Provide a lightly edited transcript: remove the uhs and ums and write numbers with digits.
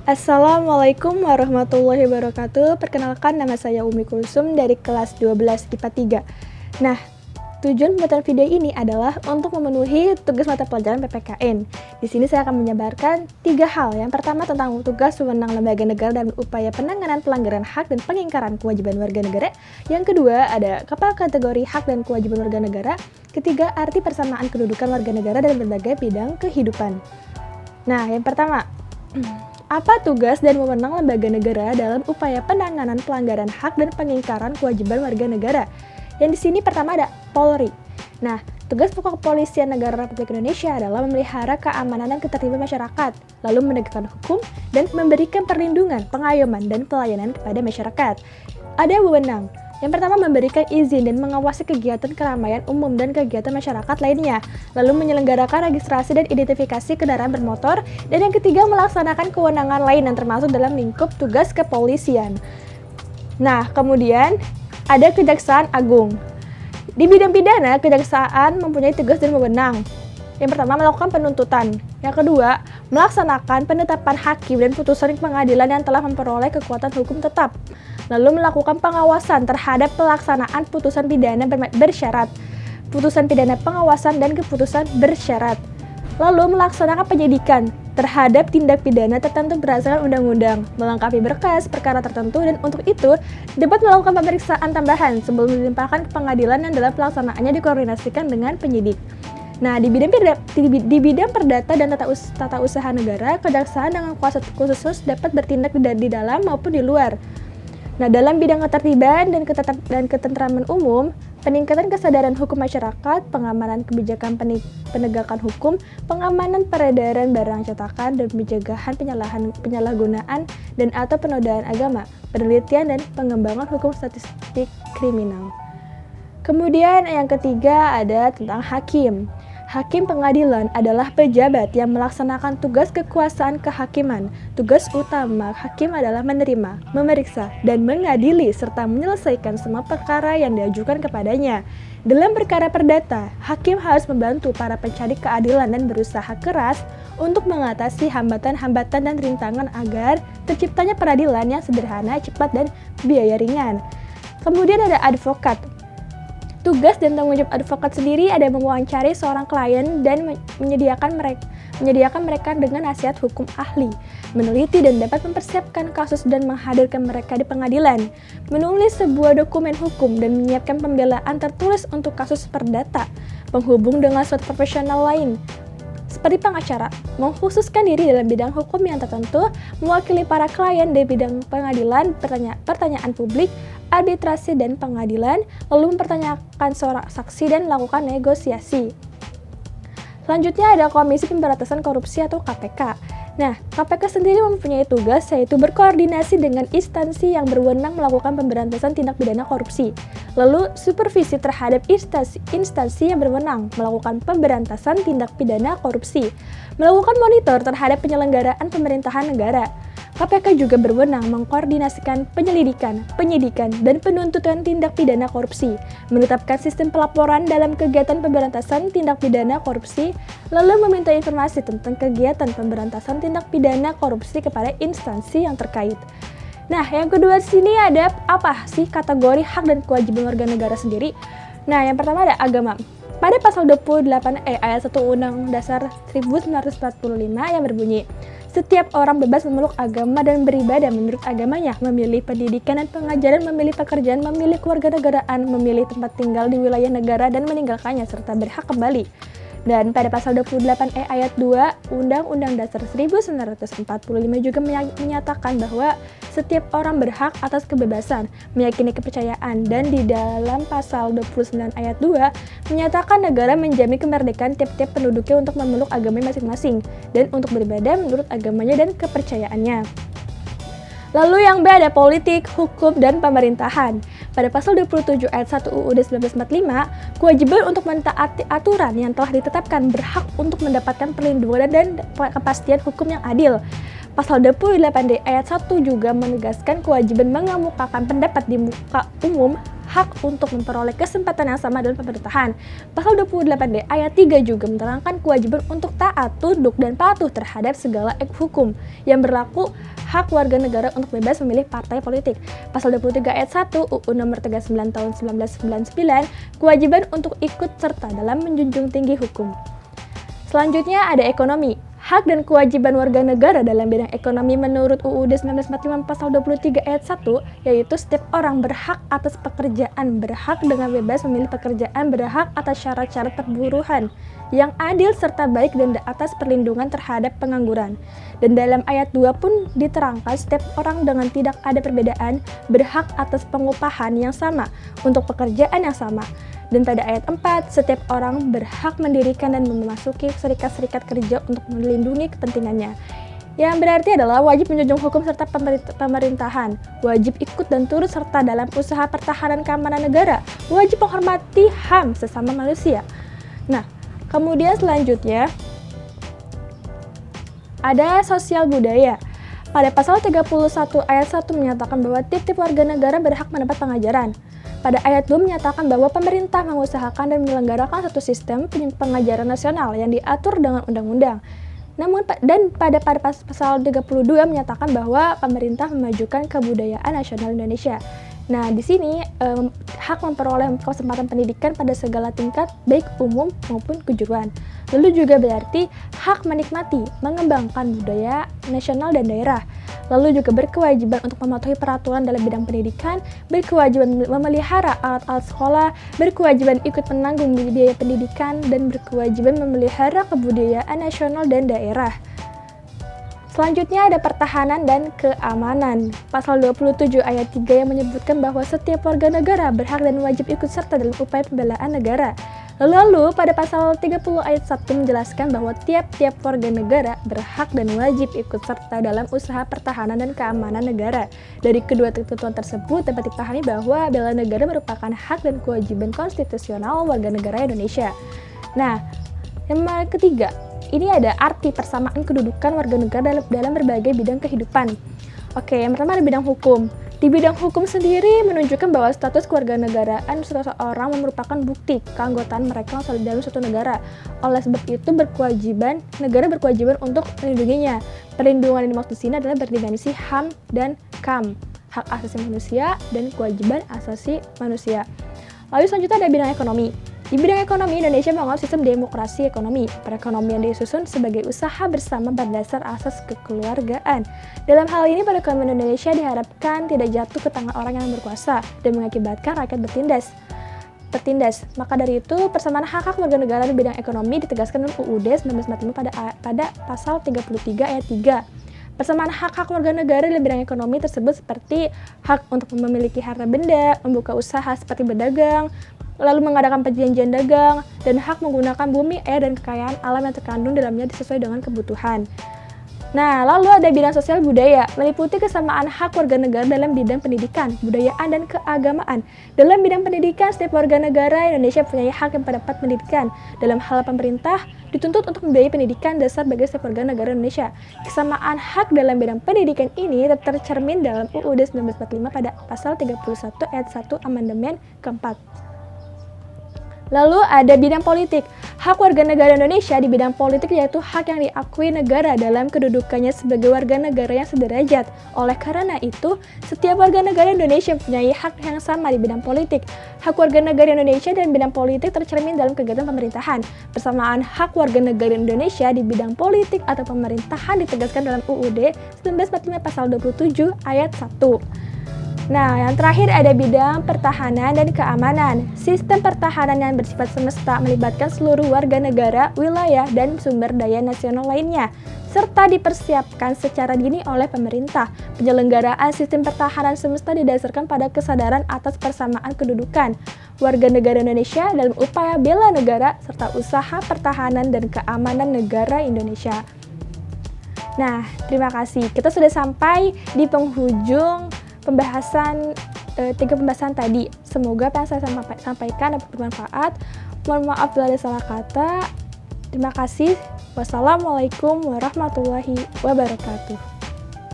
Assalamualaikum warahmatullahi wabarakatuh. Perkenalkan, nama saya Umi Kulsum dari kelas 12 IPA 3. Nah, tujuan pembuatan video ini adalah untuk memenuhi tugas mata pelajaran PPKN. Di sini saya akan menjabarkan 3 hal. Yang pertama tentang tugas wewenang lembaga negara dan upaya penanganan pelanggaran hak dan pengingkaran kewajiban warga negara. Yang kedua ada kategori hak dan kewajiban warga negara. Ketiga, arti persamaan kedudukan warga negara dalam berbagai bidang kehidupan. Nah, yang pertama, apa tugas dan wewenang lembaga negara dalam upaya penanganan pelanggaran hak dan pengingkaran kewajiban warga negara? Yang di sini pertama ada Polri. Nah, tugas pokok Kepolisian Negara Republik Indonesia adalah memelihara keamanan dan ketertiban masyarakat, lalu menegakkan hukum dan memberikan perlindungan, pengayoman, dan pelayanan kepada masyarakat. Ada wewenang. Yang pertama, memberikan izin dan mengawasi kegiatan keramaian umum dan kegiatan masyarakat lainnya, lalu menyelenggarakan registrasi dan identifikasi kendaraan bermotor, dan yang ketiga, melaksanakan kewenangan lain yang termasuk dalam lingkup tugas kepolisian. Nah, kemudian ada Kejaksaan Agung. Di bidang pidana, kejaksaan mempunyai tugas dan wewenang. Yang pertama, melakukan penuntutan. Yang kedua, melaksanakan penetapan hakim dan putusan pengadilan yang telah memperoleh kekuatan hukum tetap. Lalu melakukan pengawasan terhadap pelaksanaan putusan pidana bersyarat, putusan pidana pengawasan dan keputusan bersyarat. Lalu melaksanakan penyidikan terhadap tindak pidana tertentu berdasarkan undang-undang, melengkapi berkas perkara tertentu, dan untuk itu dapat melakukan pemeriksaan tambahan sebelum dilimpahkan ke pengadilan yang dalam pelaksanaannya dikoordinasikan dengan penyidik. Nah, di bidang perdata dan tata usaha negara, kejaksaan dengan kuasa khusus dapat bertindak di dalam maupun di luar. Nah, dalam bidang ketertiban dan ketentraman umum, peningkatan kesadaran hukum masyarakat, pengamanan kebijakan penegakan hukum, pengamanan peredaran barang cetakan, dan pencegahan penyalahgunaan dan atau penodaan agama, penelitian dan pengembangan hukum statistik kriminal. Kemudian yang ketiga ada tentang hakim. Hakim pengadilan adalah pejabat yang melaksanakan tugas kekuasaan kehakiman. Tugas utama hakim adalah menerima, memeriksa, dan mengadili serta menyelesaikan semua perkara yang diajukan kepadanya. Dalam perkara perdata, hakim harus membantu para pencari keadilan dan berusaha keras untuk mengatasi hambatan-hambatan dan rintangan agar terciptanya peradilan yang sederhana, cepat, dan biaya ringan. Kemudian ada advokat. Tugas dan tanggung jawab advokat sendiri ada mewawancari seorang klien dan menyediakan mereka dengan nasihat hukum ahli, meneliti dan dapat mempersiapkan kasus dan menghadirkan mereka di pengadilan, menulis sebuah dokumen hukum dan menyiapkan pembelaan tertulis untuk kasus perdata, penghubung dengan suatu profesional lain, seperti pengacara, mengkhususkan diri dalam bidang hukum yang tertentu, mewakili para klien di bidang pengadilan, pertanyaan publik, arbitrasi dan pengadilan, lalu mempertanyakan seorang saksi dan melakukan negosiasi. Selanjutnya ada Komisi Pemberantasan Korupsi atau KPK. Nah, KPK sendiri mempunyai tugas yaitu berkoordinasi dengan instansi yang berwenang melakukan pemberantasan tindak pidana korupsi. Lalu supervisi terhadap instansi yang berwenang melakukan pemberantasan tindak pidana korupsi. Melakukan monitor terhadap penyelenggaraan pemerintahan negara. KPK juga berwenang mengkoordinasikan penyelidikan, penyidikan, dan penuntutan tindak pidana korupsi, menetapkan sistem pelaporan dalam kegiatan pemberantasan tindak pidana korupsi, lalu meminta informasi tentang kegiatan pemberantasan tindak pidana korupsi kepada instansi yang terkait. Nah, yang kedua sini ada apa sih kategori hak dan kewajiban warga negara sendiri? Nah, yang pertama ada agama. Pada pasal 28E ayat 1 Undang Dasar 1945 yang berbunyi, setiap orang bebas memeluk agama dan beribadah menurut agamanya, memilih pendidikan dan pengajaran, memilih pekerjaan, memilih kewarganegaraan, memilih tempat tinggal di wilayah negara dan meninggalkannya, serta berhak kembali. Dan pada pasal 28E ayat 2 Undang-Undang Dasar 1945 juga menyatakan bahwa setiap orang berhak atas kebebasan, meyakini kepercayaan, dan di dalam pasal 29 ayat 2 menyatakan negara menjamin kemerdekaan tiap-tiap penduduknya untuk memeluk agamanya masing-masing dan untuk beribadah menurut agamanya dan kepercayaannya. Lalu yang B ada politik, hukum, dan pemerintahan. Pada pasal 27 ayat 1 UUD 1945, kewajiban untuk mentaati aturan yang telah ditetapkan berhak untuk mendapatkan perlindungan dan kepastian hukum yang adil. Pasal 28D ayat 1 juga menegaskan kewajiban mengemukakan pendapat di muka umum, hak untuk memperoleh kesempatan yang sama dalam pemerintahan. Pasal 28D ayat 3 juga menerangkan kewajiban untuk taat, tunduk, dan patuh terhadap segala hukum yang berlaku, hak warga negara untuk bebas memilih partai politik. Pasal 23 ayat 1 UU Nomor 39 Tahun 1999, kewajiban untuk ikut serta dalam menjunjung tinggi hukum. Selanjutnya ada ekonomi. Hak dan kewajiban warga negara dalam bidang ekonomi menurut UUD 1945 pasal 23 ayat 1, yaitu setiap orang berhak atas pekerjaan, berhak dengan bebas memilih pekerjaan, berhak atas syarat-syarat perburuhan yang adil serta baik dan atas perlindungan terhadap pengangguran. Dan dalam ayat 2 pun diterangkan setiap orang dengan tidak ada perbedaan berhak atas pengupahan yang sama untuk pekerjaan yang sama. Dan pada ayat 4, setiap orang berhak mendirikan dan memasuki serikat-serikat kerja untuk melindungi kepentingannya. Yang berarti adalah wajib menjunjung hukum serta pemerintahan, wajib ikut dan turut serta dalam usaha pertahanan keamanan negara, wajib menghormati HAM sesama manusia. Nah, kemudian selanjutnya ada sosial budaya. Pada pasal 31 ayat 1 menyatakan bahwa tiap-tiap warga negara berhak mendapat pengajaran. Pada ayat 2 menyatakan bahwa pemerintah mengusahakan dan menyelenggarakan satu sistem pengajaran nasional yang diatur dengan undang-undang. Namun pada pasal 32 menyatakan bahwa pemerintah memajukan kebudayaan nasional Indonesia. Nah, di sini hak memperoleh kesempatan pendidikan pada segala tingkat, baik umum maupun kejuruan. Lalu juga berarti hak menikmati, mengembangkan budaya nasional dan daerah. Lalu juga berkewajiban untuk mematuhi peraturan dalam bidang pendidikan, berkewajiban memelihara alat-alat sekolah, berkewajiban ikut menanggung biaya pendidikan, dan berkewajiban memelihara kebudayaan nasional dan daerah. Selanjutnya ada pertahanan dan keamanan. Pasal 27 ayat 3 yang menyebutkan bahwa setiap warga negara berhak dan wajib ikut serta dalam upaya pembelaan negara. Lalu pada pasal 30 ayat 1 menjelaskan bahwa tiap-tiap warga negara berhak dan wajib ikut serta dalam usaha pertahanan dan keamanan negara. Dari kedua ketentuan tersebut dapat dipahami bahwa bela negara merupakan hak dan kewajiban konstitusional warga negara Indonesia. Nah, yang ketiga, ini ada arti persamaan kedudukan warga negara dalam berbagai bidang kehidupan. Oke, yang pertama ada bidang hukum. Di bidang hukum sendiri menunjukkan bahwa status kewarganegaraan seseorang merupakan bukti keanggotaan mereka dalam suatu negara. Oleh sebab itu negara berkewajiban untuk melindunginya. Perlindungan yang dimaksud di sini adalah berdimensi HAM dan KAM, hak asasi manusia dan kewajiban asasi manusia. Lalu selanjutnya ada bidang ekonomi. Di bidang ekonomi, Indonesia membangun sistem demokrasi ekonomi. Perekonomian disusun sebagai usaha bersama berdasar asas kekeluargaan. Dalam hal ini, perekonomian Indonesia diharapkan tidak jatuh ke tangan orang yang berkuasa dan mengakibatkan rakyat bertindas. Maka dari itu, persamaan hak-hak warga negara di bidang ekonomi ditegaskan dalam UUD 1945 pada pasal 33 ayat 3. Persamaan hak-hak warga negara dalam bidang ekonomi tersebut seperti hak untuk memiliki harta benda, membuka usaha seperti berdagang, lalu mengadakan perjanjian dagang, dan hak menggunakan bumi, air, dan kekayaan alam yang terkandung dalamnya sesuai dengan kebutuhan. Nah, lalu ada bidang sosial budaya, meliputi kesamaan hak warga negara dalam bidang pendidikan, budayaan, dan keagamaan. Dalam bidang pendidikan, setiap warga negara Indonesia punya hak yang mendapat pendidikan. Dalam hal pemerintah, dituntut untuk membiayai pendidikan dasar bagi setiap warga negara Indonesia. Kesamaan hak dalam bidang pendidikan ini tercermin dalam UUD 1945 pada pasal 31 ayat 1 amandemen keempat. Lalu ada bidang politik. Hak warga negara Indonesia di bidang politik yaitu hak yang diakui negara dalam kedudukannya sebagai warga negara yang sederajat. Oleh karena itu, setiap warga negara Indonesia mempunyai hak yang sama di bidang politik. Hak warga negara Indonesia dalam bidang politik tercermin dalam kegiatan pemerintahan. Persamaan hak warga negara Indonesia di bidang politik atau pemerintahan ditegaskan dalam UUD 1945 pasal 27 ayat 1. Nah, yang terakhir ada bidang pertahanan dan keamanan. Sistem pertahanan yang bersifat semesta melibatkan seluruh warga negara, wilayah, dan sumber daya nasional lainnya, serta dipersiapkan secara dini oleh pemerintah. Penyelenggaraan sistem pertahanan semesta didasarkan pada kesadaran atas persamaan kedudukan warga negara Indonesia dalam upaya bela negara, serta usaha pertahanan dan keamanan negara Indonesia. Nah, terima kasih. Kita sudah sampai di penghujung pembahasan 3 pembahasan tadi. Semoga apa yang saya sampaikan dapat bermanfaat. Mohon maaf bila ada salah kata. Terima kasih. Wassalamualaikum warahmatullahi wabarakatuh.